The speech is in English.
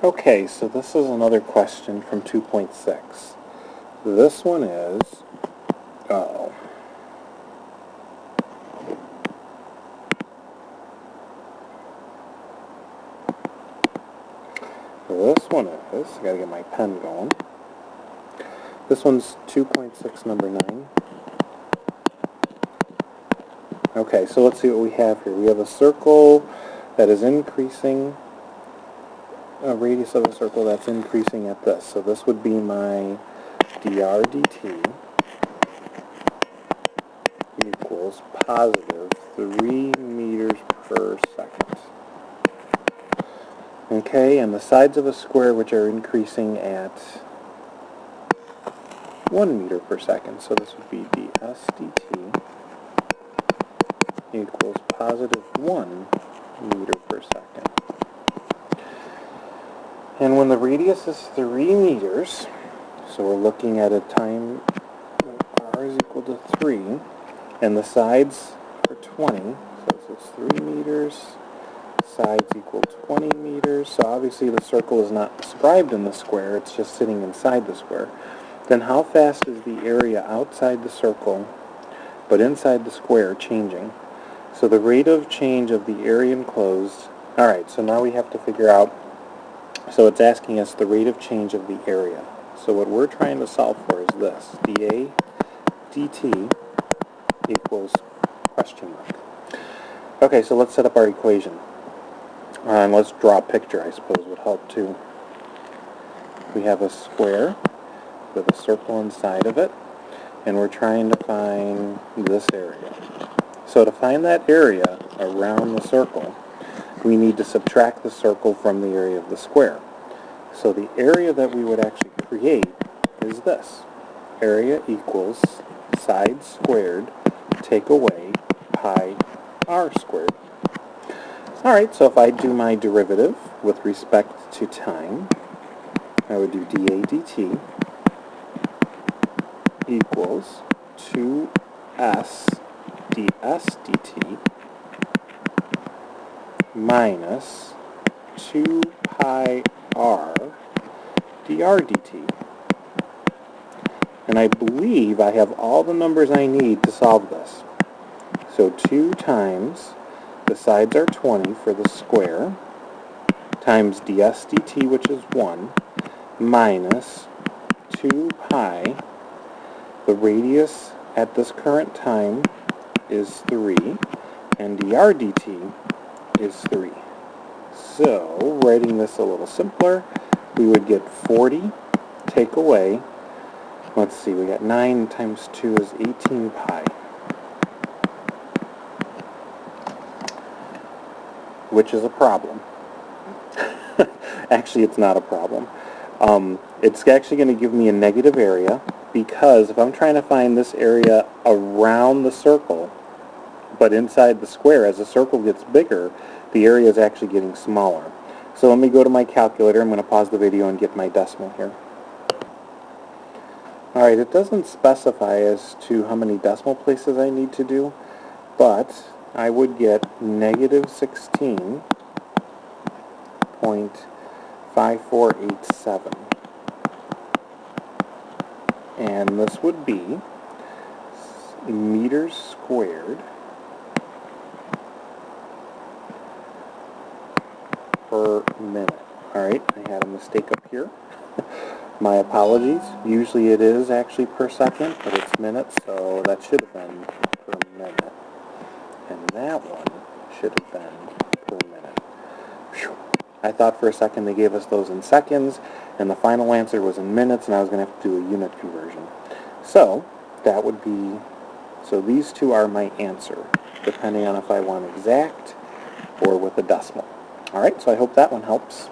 Okay, so this is another question from 2.6. This one is, uh-oh. This one is, I gotta get my pen going. This one's 2.6, number 9. Okay, so let's see what we have here. We have a circle that is increasing, a radius of a circle that's increasing at this. So this would be my dr dt equals positive 3 meters per second. Okay, and the sides of a square which are increasing at 1 meter per second. So this would be ds dt equals positive 1 meter per second. And when the radius is 3 meters, so we're looking at a time when r is equal to 3, and the sides are 20, so this is 3 meters, sides equal 20 meters, so obviously the circle is not described in the square, it's just sitting inside the square. Then how fast is the area outside the circle, but inside the square, changing? So the rate of change of the area enclosed, alright, so now we have to figure out, so it's asking us the rate of change of the area. So what we're trying to solve for is this, dA dt equals question mark. Okay, so let's set up our equation. And let's draw a picture, I suppose, would help too. We have a square with a circle inside of it, and we're trying to find this area. So to find that area around the circle, we need to subtract the circle from the area of the square. So the area that we would actually create is this. Area equals side squared, take away pi r squared. Alright, so if I do my derivative with respect to time, I would do dA dt equals 2s ds dt minus 2 pi r dr dt. And I believe I have all the numbers I need to solve this. So 2 times, the sides are 20 for the square, times ds dt, which is 1, minus 2 pi, the radius at this current time is 3, and dr dt is 3. So, writing this a little simpler, we would get 40, take away, let's see, we got 9 times 2 is 18 pi, which is a problem. Actually, it's not a problem. It's actually going to give me a negative area, because if I'm trying to find this area around the circle, but inside the square, as the circle gets bigger, the area is actually getting smaller. So let me go to my calculator. I'm going to pause the video and get my decimal here. Alright, it doesn't specify as to how many decimal places I need to do, but I would get negative 16.5487. And this would be meters squared per minute. Alright, I had a mistake up here. My apologies. Usually it is actually per second, but it's minutes, so that should have been per minute. And that one should have been per minute. Whew. I thought for a second they gave us those in seconds, and the final answer was in minutes, and I was going to have to do a unit conversion. So, that would be, so these two are my answer, depending on if I want exact or with a decimal. Alright, so I hope that one helps.